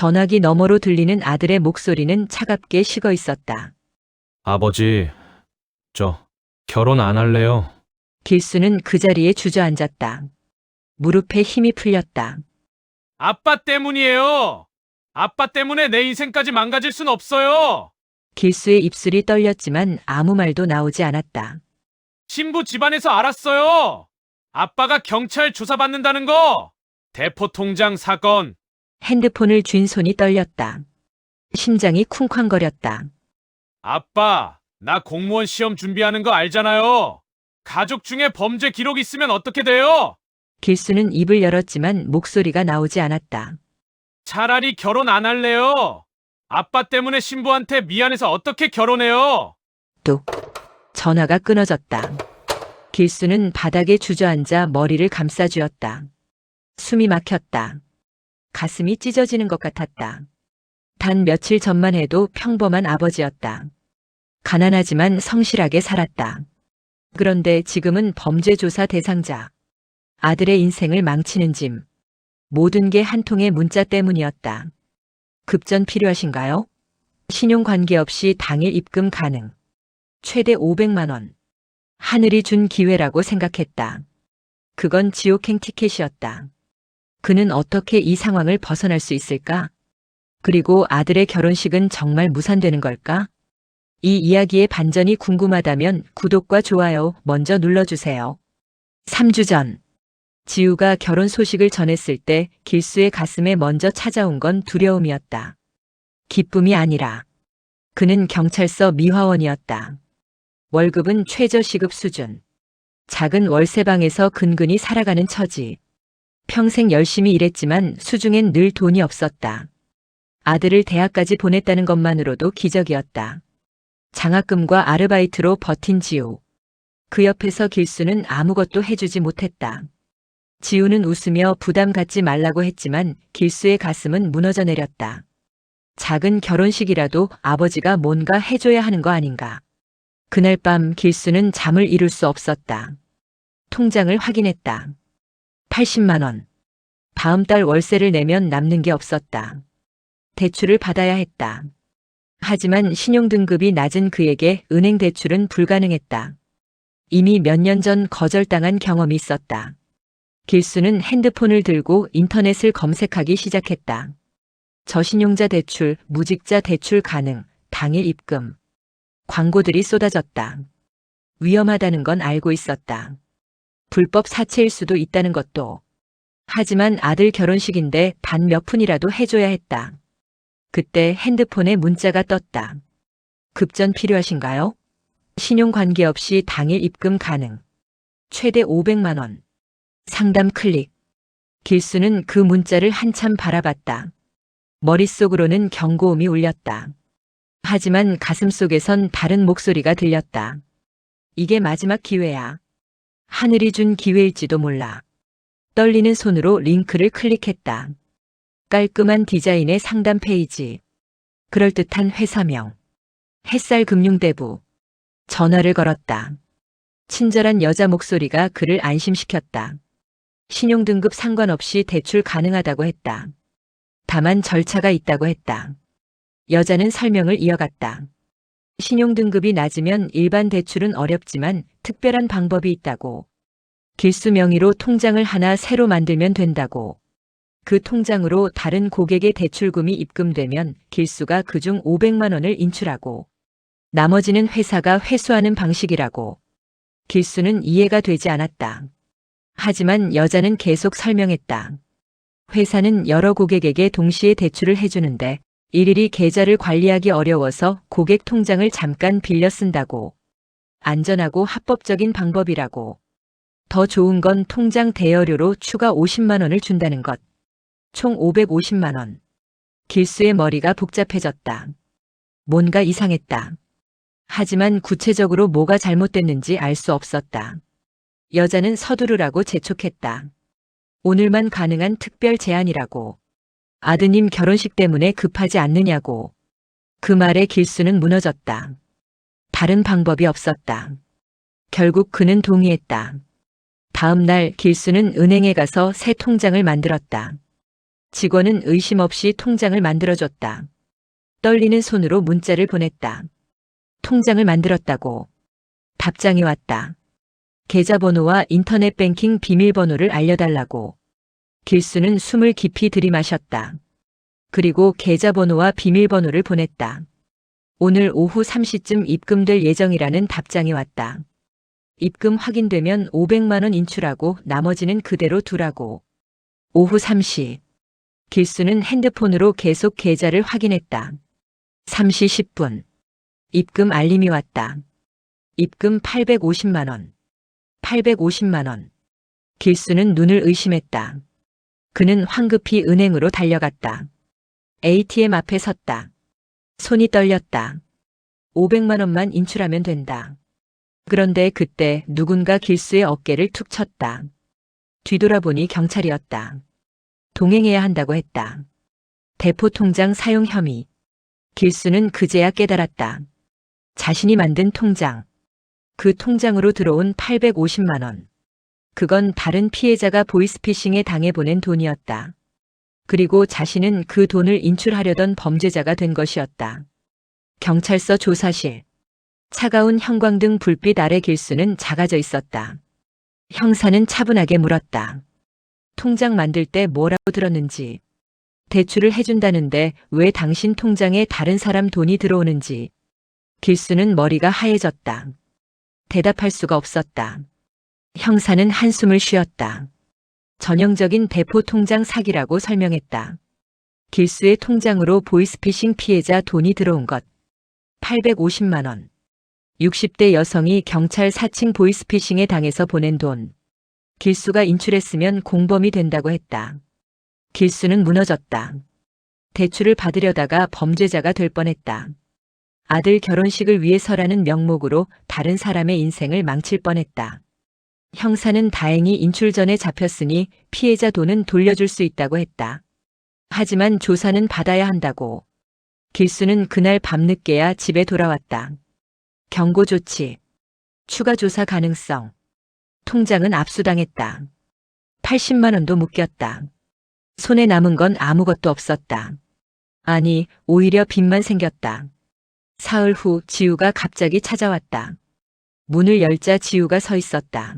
전화기 너머로 들리는 아들의 목소리는 차갑게 식어 있었다. 아버지, 저 결혼 안 할래요. 길수는 그 자리에 주저앉았다. 무릎에 힘이 풀렸다. 아빠 때문이에요. 아빠 때문에 내 인생까지 망가질 순 없어요. 길수의 입술이 떨렸지만 아무 말도 나오지 않았다. 신부 집안에서 알았어요. 아빠가 경찰 조사받는다는 거. 대포통장 사건. 핸드폰을 쥔 손이 떨렸다. 심장이 쿵쾅거렸다. 아빠, 나 공무원 시험 준비하는 거 알잖아요. 가족 중에 범죄 기록 있으면 어떻게 돼요? 길수는 입을 열었지만 목소리가 나오지 않았다. 차라리 결혼 안 할래요. 아빠 때문에 신부한테 미안해서 어떻게 결혼해요? 뚝. 전화가 끊어졌다. 길수는 바닥에 주저앉아 머리를 감싸쥐었다. 숨이 막혔다. 가슴이 찢어지는 것 같았다. 단 며칠 전만 해도 평범한 아버지였다. 가난하지만 성실하게 살았다. 그런데 지금은 범죄조사 대상자. 아들의 인생을 망치는 짐. 모든 게 한 통의 문자 때문이었다. 급전 필요하신가요? 신용 관계없이 당일 입금 가능. 최대 500만 원. 하늘이 준 기회라고 생각했다. 그건 지옥행 티켓이었다. 그는 어떻게 이 상황을 벗어날 수 있을까? 그리고 아들의 결혼식은 정말 무산되는 걸까? 이 이야기의 반전이 궁금하다면 구독과 좋아요 먼저 눌러주세요. 3주 전, 지우가 결혼 소식을 전했을 때 길수의 가슴에 먼저 찾아온 건 두려움이었다. 기쁨이 아니라 그는 경찰서 미화원이었다. 월급은 최저시급 수준. 작은 월세방에서 근근히 살아가는 처지. 평생 열심히 일했지만 수중엔 늘 돈이 없었다. 아들을 대학까지 보냈다는 것만으로도 기적이었다. 장학금과 아르바이트로 버틴 지우. 그 옆에서 길수는 아무것도 해주지 못했다. 지우는 웃으며 부담 갖지 말라고 했지만 길수의 가슴은 무너져 내렸다. 작은 결혼식이라도 아버지가 뭔가 해줘야 하는 거 아닌가. 그날 밤 길수는 잠을 이룰 수 없었다. 통장을 확인했다. 80만 원. 다음 달 월세를 내면 남는 게 없었다. 대출을 받아야 했다. 하지만 신용등급이 낮은 그에게 은행 대출은 불가능했다. 이미 몇 년 전 거절당한 경험이 있었다. 길수는 핸드폰을 들고 인터넷을 검색하기 시작했다. 저신용자 대출, 무직자 대출 가능, 당일 입금. 광고들이 쏟아졌다. 위험하다는 건 알고 있었다. 불법 사채일 수도 있다는 것도. 하지만 아들 결혼식인데 단 몇 푼이라도 해줘야 했다. 그때 핸드폰에 문자가 떴다. 급전 필요하신가요? 신용 관계없이 당일 입금 가능. 최대 500만 원. 상담 클릭. 길수는 그 문자를 한참 바라봤다. 머릿속으로는 경고음이 울렸다. 하지만 가슴속에선 다른 목소리가 들렸다. 이게 마지막 기회야. 하늘이 준 기회일지도 몰라. 떨리는 손으로 링크를 클릭했다. 깔끔한 디자인의 상담 페이지. 그럴듯한 회사명. 햇살금융대부. 전화를 걸었다. 친절한 여자 목소리가 그를 안심시켰다. 신용등급 상관없이 대출 가능하다고 했다. 다만 절차가 있다고 했다. 여자는 설명을 이어갔다. 신용등급이 낮으면 일반 대출은 어렵지만 특별한 방법이 있다고. 길수 명의로 통장을 하나 새로 만들면 된다고. 그 통장으로 다른 고객의 대출금이 입금되면 길수가 그중 500만 원을 인출하고 나머지는 회사가 회수하는 방식이라고. 길수는 이해가 되지 않았다. 하지만 여자는 계속 설명했다. 회사는 여러 고객에게 동시에 대출을 해주는데 일일이 계좌를 관리하기 어려워서 고객 통장을 잠깐 빌려 쓴다고. 안전하고 합법적인 방법이라고. 더 좋은 건 통장 대여료로 추가 50만 원을 준다는 것. 총 550만 원. 길수의 머리가 복잡해졌다. 뭔가 이상했다. 하지만 구체적으로 뭐가 잘못됐는지 알 수 없었다. 여자는 서두르라고 재촉했다. 오늘만 가능한 특별 제안이라고. 아드님 결혼식 때문에 급하지 않느냐고. 그 말에 길수는 무너졌다. 다른 방법이 없었다. 결국 그는 동의했다. 다음 날 길수는 은행에 가서 새 통장을 만들었다. 직원은 의심 없이 통장을 만들어줬다. 떨리는 손으로 문자를 보냈다. 통장을 만들었다고. 답장이 왔다. 계좌번호와 인터넷 뱅킹 비밀번호를 알려달라고. 길수는 숨을 깊이 들이마셨다. 그리고 계좌번호와 비밀번호를 보냈다. 오늘 오후 3시쯤 입금될 예정이라는 답장이 왔다. 입금 확인되면 500만 원 인출하고 나머지는 그대로 두라고. 오후 3시. 길수는 핸드폰으로 계속 계좌를 확인했다. 3시 10분. 입금 알림이 왔다. 입금 850만 원. 850만 원. 길수는 눈을 의심했다. 그는 황급히 은행으로 달려갔다. ATM 앞에 섰다. 손이 떨렸다. 500만 원만 인출하면 된다. 그런데 그때 누군가 길수의 어깨를 툭 쳤다. 뒤돌아보니 경찰이었다. 동행해야 한다고 했다. 대포 통장 사용 혐의. 길수는 그제야 깨달았다. 자신이 만든 통장. 그 통장으로 들어온 850만 원. 그건 다른 피해자가 보이스피싱에 당해 보낸 돈이었다. 그리고 자신은 그 돈을 인출하려던 범죄자가 된 것이었다. 경찰서 조사실. 차가운 형광등 불빛 아래 길수는 작아져 있었다. 형사는 차분하게 물었다. 통장 만들 때 뭐라고 들었는지. 대출을 해준다는데 왜 당신 통장에 다른 사람 돈이 들어오는지. 길수는 머리가 하얘졌다. 대답할 수가 없었다. 형사는 한숨을 쉬었다. 전형적인 대포 통장 사기라고 설명했다. 길수의 통장으로 보이스피싱 피해자 돈이 들어온 것. 850만 원. 60대 여성이 경찰 4층 보이스피싱에 당해서 보낸 돈. 길수가 인출했으면 공범이 된다고 했다. 길수는 무너졌다. 대출을 받으려다가 범죄자가 될 뻔했다. 아들 결혼식을 위해서라는 명목으로 다른 사람의 인생을 망칠 뻔했다. 형사는 다행히 인출 전에 잡혔으니 피해자 돈은 돌려줄 수 있다고 했다. 하지만 조사는 받아야 한다고. 길수는 그날 밤늦게야 집에 돌아왔다. 경고 조치. 추가 조사 가능성. 통장은 압수당했다. 80만 원도 묶였다. 손에 남은 건 아무것도 없었다. 아니, 오히려 빚만 생겼다. 사흘 후 지우가 갑자기 찾아왔다. 문을 열자 지우가 서 있었다.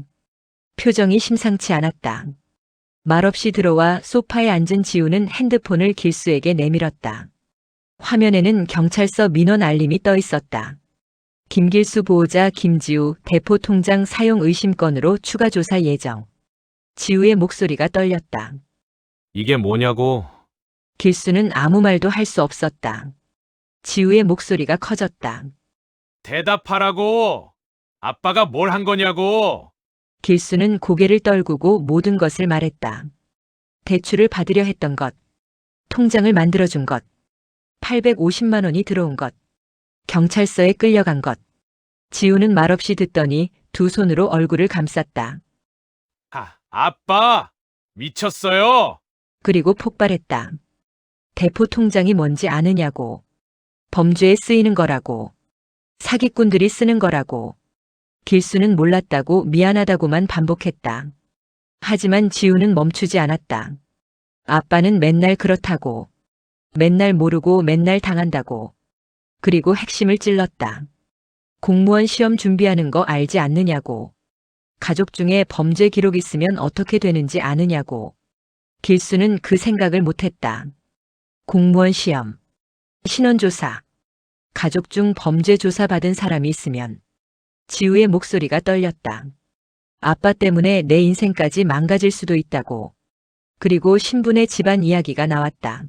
표정이 심상치 않았다. 말없이 들어와 소파에 앉은 지우는 핸드폰을 길수에게 내밀었다. 화면에는 경찰서 민원 알림이 떠 있었다. 김길수 보호자 김지우 대포 통장 사용 의심 건으로 추가 조사 예정. 지우의 목소리가 떨렸다. 이게 뭐냐고. 길수는 아무 말도 할 수 없었다. 지우의 목소리가 커졌다. 대답하라고. 아빠가 뭘 한 거냐고. 길수는 고개를 떨구고 모든 것을 말했다. 대출을 받으려 했던 것. 통장을 만들어준 것. 850만 원이 들어온 것. 경찰서에 끌려간 것. 지우는 말없이 듣더니 두 손으로 얼굴을 감쌌다. 아빠! 미쳤어요! 그리고 폭발했다. 대포 통장이 뭔지 아느냐고. 범죄에 쓰이는 거라고. 사기꾼들이 쓰는 거라고. 길수는 몰랐다고 미안하다고만 반복했다. 하지만 지우는 멈추지 않았다. 아빠는 맨날 그렇다고. 맨날 모르고 맨날 당한다고. 그리고 핵심을 찔렀다. 공무원 시험 준비하는 거 알지 않느냐고. 가족 중에 범죄 기록 있으면 어떻게 되는지 아느냐고. 길수는 그 생각을 못했다. 공무원 시험, 신원조사, 가족 중 범죄 조사 받은 사람이 있으면. 지우의 목소리가 떨렸다. 아빠 때문에 내 인생까지 망가질 수도 있다고. 그리고 신부네 집안 이야기가 나왔다.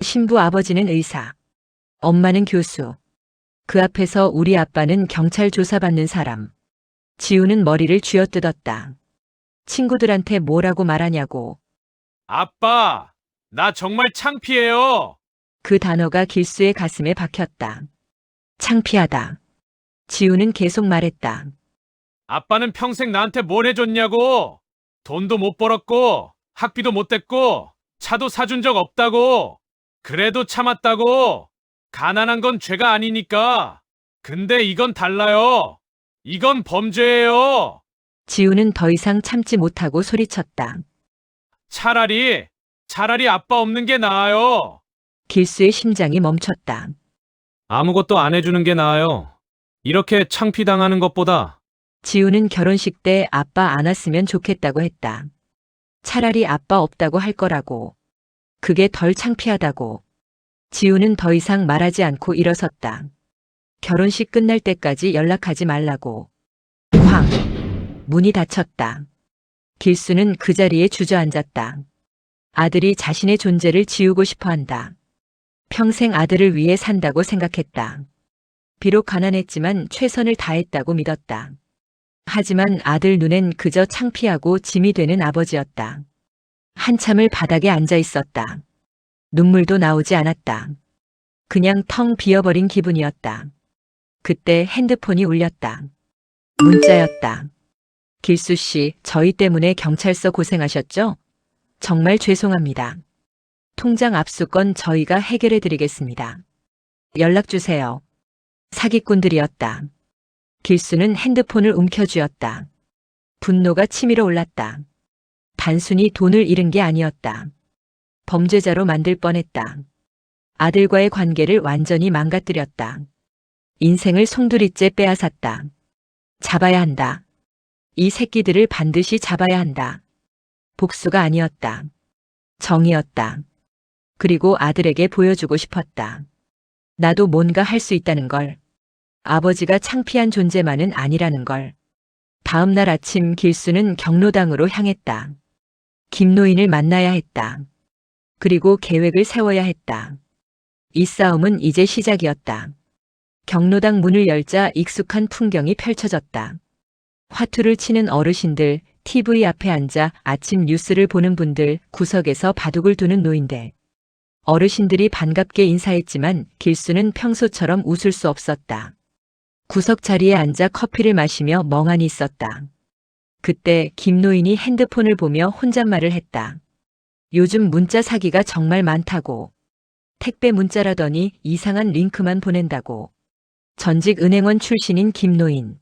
신부 아버지는 의사, 엄마는 교수. 그 앞에서 우리 아빠는 경찰 조사받는 사람. 지우는 머리를 쥐어뜯었다. 친구들한테 뭐라고 말하냐고. 아빠! 나 정말 창피해요! 그 단어가 길수의 가슴에 박혔다. 창피하다. 지우는 계속 말했다. 아빠는 평생 나한테 뭘 해줬냐고! 돈도 못 벌었고, 학비도 못 댔고, 차도 사준 적 없다고! 그래도 참았다고! 가난한 건 죄가 아니니까! 근데 이건 달라요! 이건 범죄예요! 지우는 더 이상 참지 못하고 소리쳤다. 차라리 차라리 아빠 없는 게 나아요. 길수의 심장이 멈췄다. 아무것도 안 해주는 게 나아요. 이렇게 창피당하는 것보다. 지우는 결혼식 때 아빠 안 왔으면 좋겠다고 했다. 차라리 아빠 없다고 할 거라고. 그게 덜 창피하다고. 지우는 더 이상 말하지 않고 일어섰다. 결혼식 끝날 때까지 연락하지 말라고. 쾅! 문이 닫혔다. 길수는 그 자리에 주저앉았다. 아들이 자신의 존재를 지우고 싶어 한다. 평생 아들을 위해 산다고 생각했다. 비록 가난했지만 최선을 다했다고 믿었다. 하지만 아들 눈엔 그저 창피하고 짐이 되는 아버지였다. 한참을 바닥에 앉아 있었다. 눈물도 나오지 않았다. 그냥 텅 비어버린 기분이었다. 그때 핸드폰이 울렸다. 문자였다. 길수 씨, 저희 때문에 경찰서 고생하셨죠? 정말 죄송합니다. 통장 압수건 저희가 해결해 드리겠습니다. 연락 주세요. 사기꾼들이었다. 길수는 핸드폰을 움켜쥐었다. 분노가 치밀어 올랐다. 단순히 돈을 잃은 게 아니었다. 범죄자로 만들 뻔했다. 아들과의 관계를 완전히 망가뜨렸다. 인생을 송두리째 빼앗았다. 잡아야 한다. 이 새끼들을 반드시 잡아야 한다. 복수가 아니었다. 정이었다. 그리고 아들에게 보여주고 싶었다. 나도 뭔가 할 수 있다는 걸. 아버지가 창피한 존재만은 아니라는 걸. 다음 날 아침 길수는 경로당으로 향했다. 김노인을 만나야 했다. 그리고 계획을 세워야 했다. 이 싸움은 이제 시작이었다. 경로당 문을 열자 익숙한 풍경이 펼쳐졌다. 화투를 치는 어르신들, TV 앞에 앉아 아침 뉴스를 보는 분들, 구석에서 바둑을 두는 노인들. 어르신들이 반갑게 인사했지만 길수는 평소처럼 웃을 수 없었다. 구석 자리에 앉아 커피를 마시며 멍하니 있었다. 그때 김노인이 핸드폰을 보며 혼잣말을 했다. 요즘 문자 사기가 정말 많다고. 택배 문자라더니 이상한 링크만 보낸다고. 전직 은행원 출신인 김노인.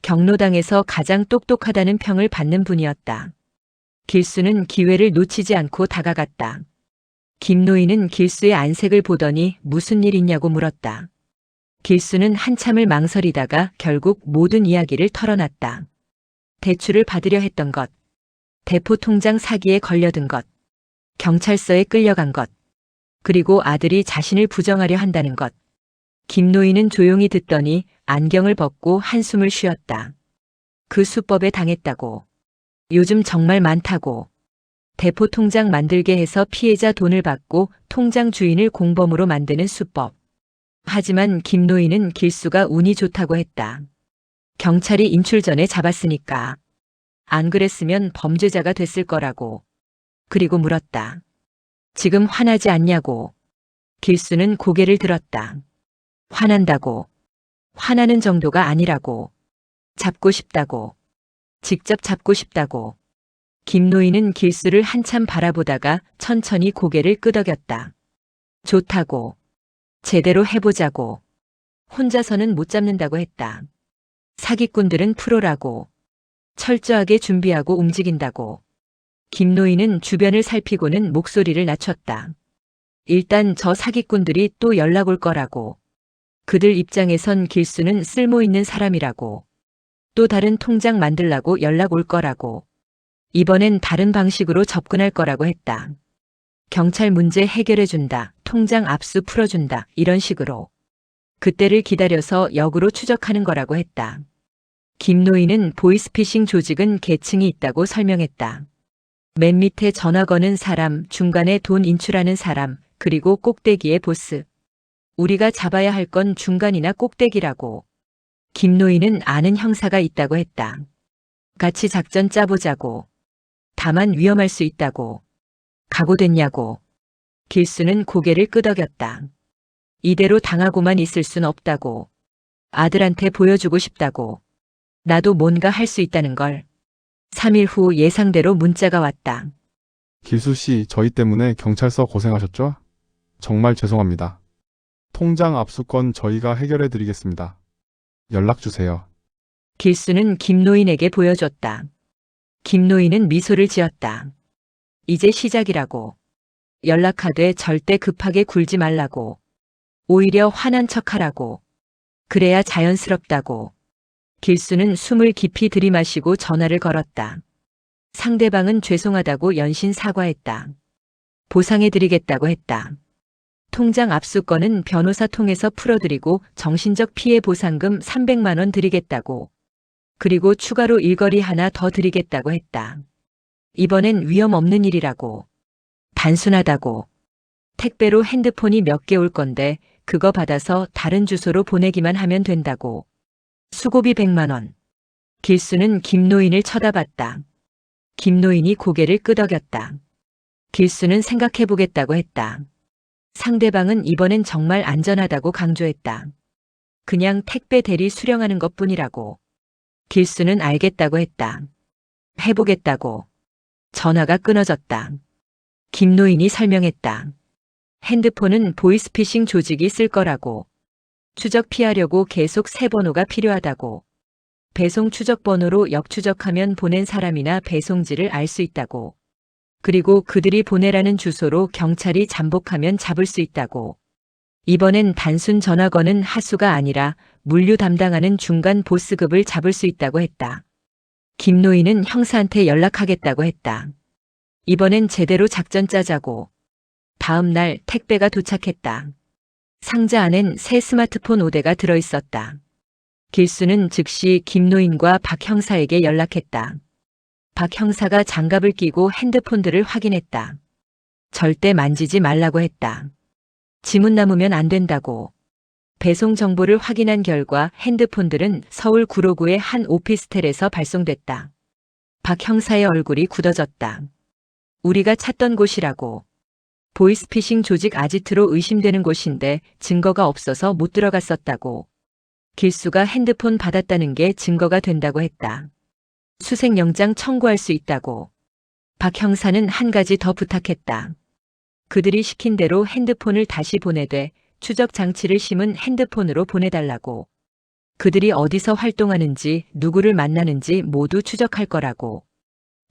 경로당에서 가장 똑똑하다는 평을 받는 분이었다. 길수는 기회를 놓치지 않고 다가갔다. 김노인은 길수의 안색을 보더니 무슨 일 있냐고 물었다. 길수는 한참을 망설이다가 결국 모든 이야기를 털어놨다. 대출을 받으려 했던 것, 대포 통장 사기에 걸려든 것, 경찰서에 끌려간 것, 그리고 아들이 자신을 부정하려 한다는 것. 김노인은 조용히 듣더니 안경을 벗고 한숨을 쉬었다. 그 수법에 당했다고. 요즘 정말 많다고. 대포 통장 만들게 해서 피해자 돈을 받고 통장 주인을 공범으로 만드는 수법. 하지만 김노인은 길수가 운이 좋다고 했다. 경찰이 인출 전에 잡았으니까. 안 그랬으면 범죄자가 됐을 거라고. 그리고 물었다. 지금 화나지 않냐고. 길수는 고개를 들었다. 화난다고. 화나는 정도가 아니라고. 잡고 싶다고. 직접 잡고 싶다고. 김노인은 길수를 한참 바라보다가 천천히 고개를 끄덕였다. 좋다고. 제대로 해보자고. 혼자서는 못 잡는다고 했다. 사기꾼들은 프로라고. 철저하게 준비하고 움직인다고. 김노인은 주변을 살피고는 목소리를 낮췄다. 일단 저 사기꾼들이 또 연락 올 거라고. 그들 입장에선 길수는 쓸모있는 사람이라고. 또 다른 통장 만들라고 연락 올 거라고. 이번엔 다른 방식으로 접근할 거라고 했다. 경찰 문제 해결해준다. 통장 압수 풀어준다. 이런 식으로. 그때를 기다려서 역으로 추적하는 거라고 했다. 김노인은 보이스피싱 조직은 계층이 있다고 설명했다. 맨 밑에 전화 거는 사람, 중간에 돈 인출하는 사람, 그리고 꼭대기의 보스. 우리가 잡아야 할 건 중간이나 꼭대기라고. 김노인은 아는 형사가 있다고 했다. 같이 작전 짜보자고. 다만 위험할 수 있다고. 각오됐냐고. 길수는 고개를 끄덕였다. 이대로 당하고만 있을 순 없다고. 아들한테 보여주고 싶다고. 나도 뭔가 할 수 있다는 걸. 3일 후 예상대로 문자가 왔다. 길수 씨, 저희 때문에 경찰서 고생하셨죠? 정말 죄송합니다. 통장 압수건 저희가 해결해 드리겠습니다. 연락 주세요. 길수는 김노인에게 보여줬다. 김노인은 미소를 지었다. 이제 시작이라고. 연락하되 절대 급하게 굴지 말라고. 오히려 화난 척하라고. 그래야 자연스럽다고. 길수는 숨을 깊이 들이마시고 전화를 걸었다. 상대방은 죄송하다고 연신 사과했다. 보상해드리겠다고 했다. 통장 압수건은 변호사 통해서 풀어드리고 정신적 피해 보상금 300만 원 드리겠다고. 그리고 추가로 일거리 하나 더 드리겠다고 했다. 이번엔 위험 없는 일이라고. 단순하다고. 택배로 핸드폰이 몇 개 올 건데 그거 받아서 다른 주소로 보내기만 하면 된다고. 수고비 100만 원. 길수는 김노인을 쳐다봤다. 김노인이 고개를 끄덕였다. 길수는 생각해보겠다고 했다. 상대방은 이번엔 정말 안전하다고 강조했다. 그냥 택배 대리 수령하는 것뿐이라고. 길수는 알겠다고 했다. 해보겠다고. 전화가 끊어졌다. 김노인이 설명했다. 핸드폰은 보이스피싱 조직이 쓸 거라고. 추적 피하려고 계속 새 번호가 필요하다고. 배송 추적 번호로 역추적하면 보낸 사람이나 배송지를 알 수 있다고. 그리고 그들이 보내라는 주소로 경찰이 잠복하면 잡을 수 있다고. 이번엔 단순 전화 거는 하수가 아니라 물류 담당하는 중간 보스급을 잡을 수 있다고 했다. 김노인은 형사한테 연락하겠다고 했다. 이번엔 제대로 작전 짜자고. 다음 날 택배가 도착했다. 상자 안엔 새 스마트폰 5대가 들어있었다. 길수는 즉시 김노인과 박 형사에게 연락했다. 박 형사가 장갑을 끼고 핸드폰들을 확인했다. 절대 만지지 말라고 했다. 지문 남으면 안 된다고. 배송 정보를 확인한 결과 핸드폰들은 서울 구로구의 한 오피스텔에서 발송됐다. 박 형사의 얼굴이 굳어졌다. 우리가 찾던 곳이라고. 보이스피싱 조직 아지트로 의심되는 곳인데 증거가 없어서 못 들어갔었다고. 길수가 핸드폰 받았다는 게 증거가 된다고 했다. 수색영장 청구할 수 있다고. 박 형사는 한 가지 더 부탁했다. 그들이 시킨 대로 핸드폰을 다시 보내되 추적 장치를 심은 핸드폰으로 보내달라고. 그들이 어디서 활동하는지 누구를 만나는지 모두 추적할 거라고.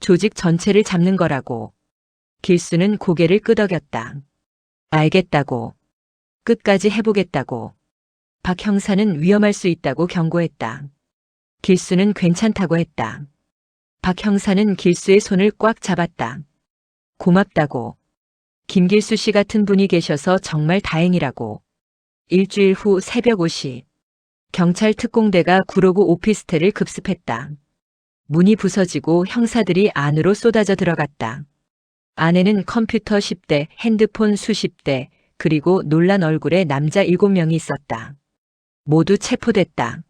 조직 전체를 잡는 거라고. 길수는 고개를 끄덕였다. 알겠다고. 끝까지 해보겠다고. 박 형사는 위험할 수 있다고 경고했다. 길수는 괜찮다고 했다. 박 형사는 길수의 손을 꽉 잡았다. 고맙다고. 김길수 씨 같은 분이 계셔서 정말 다행이라고. 일주일 후 새벽 5시. 경찰 특공대가 구로구 오피스텔을 급습했다. 문이 부서지고 형사들이 안으로 쏟아져 들어갔다. 안에는 컴퓨터 10대, 핸드폰 수십 대, 그리고 놀란 얼굴의 남자 7명이 있었다. 모두 체포됐다.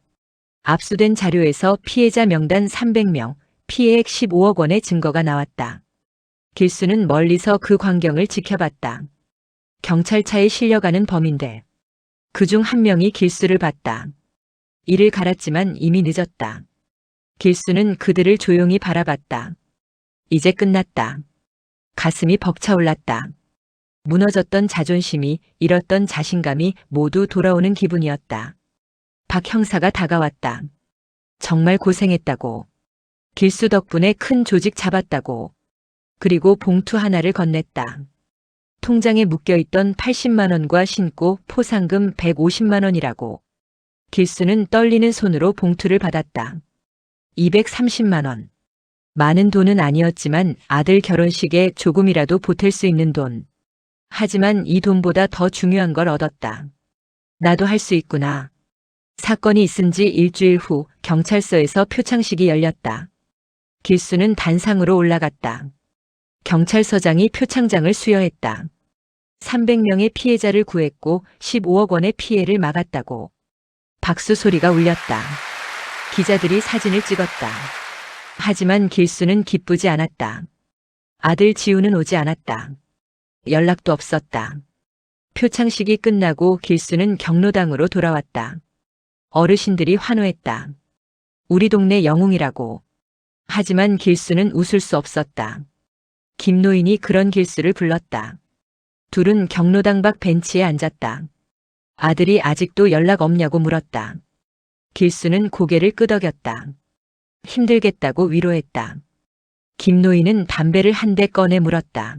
압수된 자료에서 피해자 명단 300명, 피해액 15억 원의 증거가 나왔다. 길수는 멀리서 그 광경을 지켜봤다. 경찰차에 실려가는 범인들. 그중 한 명이 길수를 봤다. 이를 갈았지만 이미 늦었다. 길수는 그들을 조용히 바라봤다. 이제 끝났다. 가슴이 벅차올랐다. 무너졌던 자존심이, 잃었던 자신감이 모두 돌아오는 기분이었다. 박 형사가 다가왔다. 정말 고생했다고. 길수 덕분에 큰 조직 잡았다고. 그리고 봉투 하나를 건넸다. 통장에 묶여있던 80만 원과 신고 포상금 150만 원이라고. 길수는 떨리는 손으로 봉투를 받았다. 230만 원. 많은 돈은 아니었지만 아들 결혼식에 조금이라도 보탤 수 있는 돈. 하지만 이 돈보다 더 중요한 걸 얻었다. 나도 할 수 있구나. 사건이 있은 지 일주일 후 경찰서에서 표창식이 열렸다. 길수는 단상으로 올라갔다. 경찰서장이 표창장을 수여했다. 300명의 피해자를 구했고 15억 원의 피해를 막았다고. 박수 소리가 울렸다. 기자들이 사진을 찍었다. 하지만 길수는 기쁘지 않았다. 아들 지우는 오지 않았다. 연락도 없었다. 표창식이 끝나고 길수는 경로당으로 돌아왔다. 어르신들이 환호했다. 우리 동네 영웅이라고. 하지만 길수는 웃을 수 없었다. 김노인이 그런 길수를 불렀다. 둘은 경로당 밖 벤치에 앉았다. 아들이 아직도 연락 없냐고 물었다. 길수는 고개를 끄덕였다. 힘들겠다고 위로했다. 김노인은 담배를 한 대 꺼내 물었다.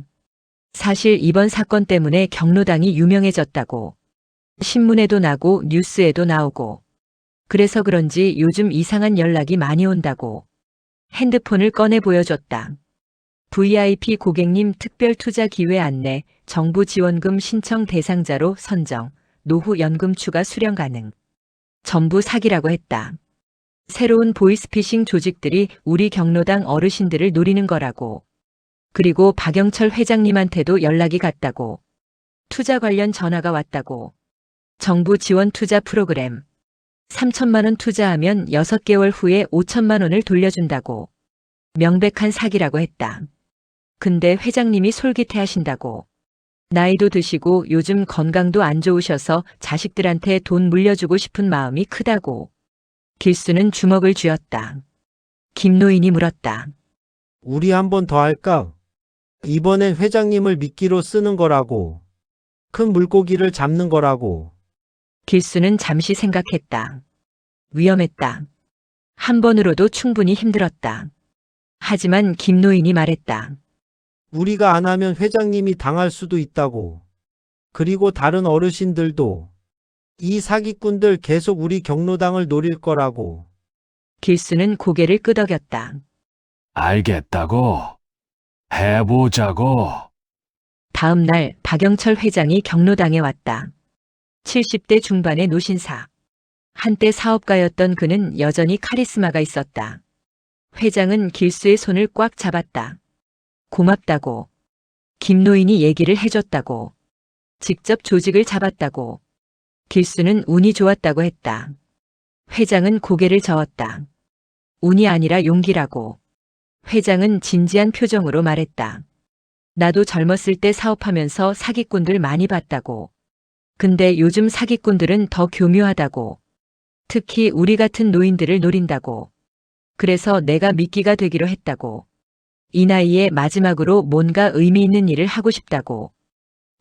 사실 이번 사건 때문에 경로당이 유명해졌다고. 신문에도 나고 뉴스에도 나오고. 그래서 그런지 요즘 이상한 연락이 많이 온다고. 핸드폰을 꺼내 보여줬다. VIP 고객님 특별 투자 기회 안내, 정부 지원금 신청 대상자로 선정, 노후 연금 추가 수령 가능. 전부 사기라고 했다. 새로운 보이스피싱 조직들이 우리 경로당 어르신들을 노리는 거라고. 그리고 박영철 회장님한테도 연락이 갔다고. 투자 관련 전화가 왔다고. 정부 지원 투자 프로그램. 3천만 원 투자하면 6개월 후에 5천만 원을 돌려준다고. 명백한 사기라고 했다. 근데 회장님이 솔깃해 하신다고. 나이도 드시고 요즘 건강도 안 좋으셔서 자식들한테 돈 물려주고 싶은 마음이 크다고. 길수는 주먹을 쥐었다. 김노인이 물었다. 우리 한 번 더 할까? 이번엔 회장님을 미끼로 쓰는 거라고. 큰 물고기를 잡는 거라고. 길수는 잠시 생각했다. 위험했다. 한 번으로도 충분히 힘들었다. 하지만 김노인이 말했다. 우리가 안 하면 회장님이 당할 수도 있다고. 그리고 다른 어르신들도. 이 사기꾼들 계속 우리 경로당을 노릴 거라고. 길수는 고개를 끄덕였다. 알겠다고. 해보자고. 다음 날 박영철 회장이 경로당에 왔다. 70대 중반의 노신사. 한때 사업가였던 그는 여전히 카리스마가 있었다. 회장은 길수의 손을 꽉 잡았다. 고맙다고. 김노인이 얘기를 해줬다고. 직접 조직을 잡았다고. 길수는 운이 좋았다고 했다. 회장은 고개를 저었다. 운이 아니라 용기라고. 회장은 진지한 표정으로 말했다. 나도 젊었을 때 사업하면서 사기꾼들 많이 봤다고. 근데 요즘 사기꾼들은 더 교묘하다고. 특히 우리 같은 노인들을 노린다고. 그래서 내가 미끼가 되기로 했다고. 이 나이에 마지막으로 뭔가 의미 있는 일을 하고 싶다고.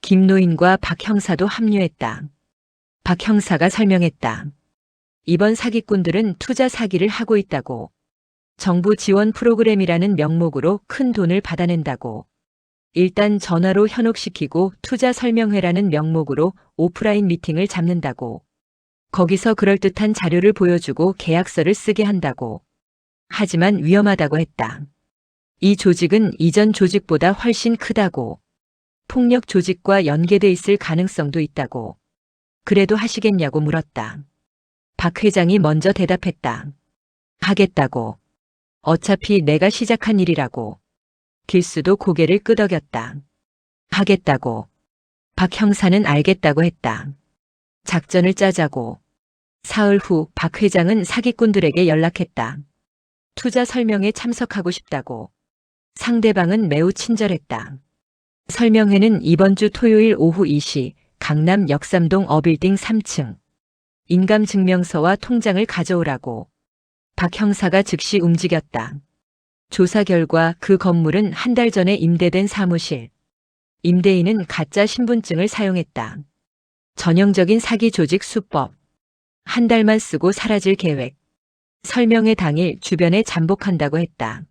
김노인과 박 형사도 합류했다. 박 형사가 설명했다. 이번 사기꾼들은 투자 사기를 하고 있다고. 정부 지원 프로그램이라는 명목으로 큰 돈을 받아낸다고. 일단 전화로 현혹시키고 투자 설명회라는 명목으로 오프라인 미팅을 잡는다고. 거기서 그럴듯한 자료를 보여주고 계약서를 쓰게 한다고. 하지만 위험하다고 했다. 이 조직은 이전 조직보다 훨씬 크다고. 폭력 조직과 연계돼 있을 가능성도 있다고. 그래도 하시겠냐고 물었다. 박 회장이 먼저 대답했다. 하겠다고. 어차피 내가 시작한 일이라고. 길수도 고개를 끄덕였다. 하겠다고. 박 형사는 알겠다고 했다. 작전을 짜자고. 사흘 후 박 회장은 사기꾼들에게 연락했다. 투자 설명에 참석하고 싶다고. 상대방은 매우 친절했다. 설명회는 이번 주 토요일 오후 2시 강남 역삼동 어빌딩 3층. 인감증명서와 통장을 가져오라고. 박 형사가 즉시 움직였다. 조사 결과 그 건물은 한 달 전에 임대된 사무실. 임대인은 가짜 신분증을 사용했다. 전형적인 사기 조직 수법. 한 달만 쓰고 사라질 계획. 설명회 당일 주변에 잠복한다고 했다.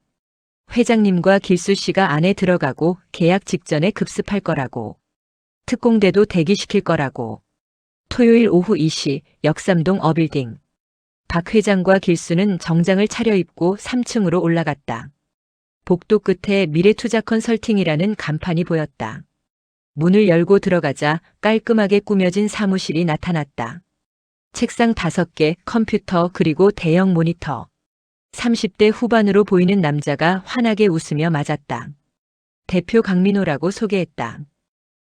회장님과 길수 씨가 안에 들어가고 계약 직전에 급습할 거라고. 특공대도 대기시킬 거라고. 토요일 오후 2시 역삼동 어빌딩. 박 회장과 길수는 정장을 차려입고 3층으로 올라갔다. 복도 끝에 미래투자 컨설팅이라는 간판이 보였다. 문을 열고 들어가자 깔끔하게 꾸며진 사무실이 나타났다. 책상 5개, 컴퓨터 그리고 대형 모니터. 30대 후반으로 보이는 남자가 환하게 웃으며 맞았다. 대표 강민호라고 소개했다.